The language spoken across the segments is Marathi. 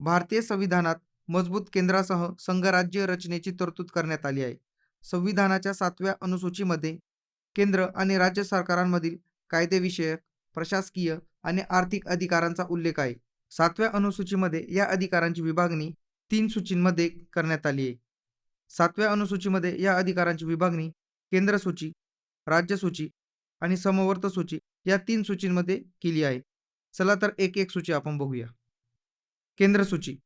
भारतीय संविधानात मजबूत केंद्रासह संघराज्य रचनेची तरतूद करण्यात आली आहे. संविधानाच्या 7व्या अनुसूचीमध्ये केंद्र आणि राज्य सरकारांमधील कायदेविषयक, प्रशासकीय आणि आर्थिक अधिकारांचा उल्लेख आहे. 7व्या अनुसूचीमध्ये या अधिकारांची विभागणी 3 सूचींमध्ये करण्यात आली आहे. 7व्या अनुसूचीमध्ये या अधिकारांची विभागणी केंद्र सूची, राज्य सूची आणि समवर्त सूची या 3 सूचींमध्ये केली आहे. चला तर एक सूची आपण बघूया. केंद्र सूची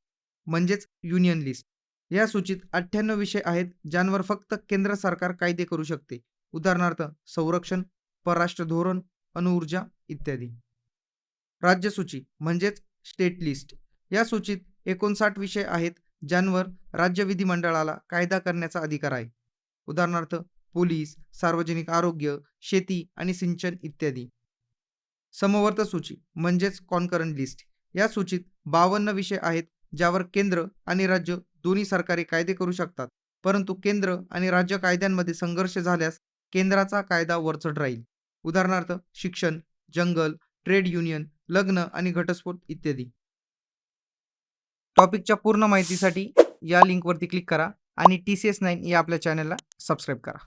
म्हणजेच युनियन लिस्ट. या सूचीत 98 विषय आहेत ज्यांवर फक्त केंद्र सरकार कायदे करू शकते. उदाहरणार्थ संरक्षण, परराष्ट्र धोरण, अणुऊर्जा इत्यादी. राज्य सूची म्हणजेच स्टेट लिस्ट. या सूचीत 59 विषय आहेत ज्यांवर राज्य विधिमंडळाला कायदा करण्याचा अधिकार आहे. उदाहरणार्थ पोलीस, सार्वजनिक आरोग्य, शेती आणि सिंचन इत्यादी. समवर्त सूची म्हणजेच कॉन्करंट लिस्ट. या सूचीत 52 विषय आहेत ज्यावर केंद्र आणि राज्य दोन्ही सरकारी कायदे करू शकतात, परंतु केंद्र आणि राज्य कायद्यांमध्ये संघर्ष झाल्यास केंद्राचा कायदा वरचढ राहील. उदाहरणार्थ शिक्षण, जंगल, ट्रेड युनियन, लग्न आणि घटस्फोट इत्यादी. टॉपिकच्या पूर्ण माहितीसाठी या लिंकवरती क्लिक करा आणि TCS9 या आपल्या चॅनलला सबस्क्राईब करा.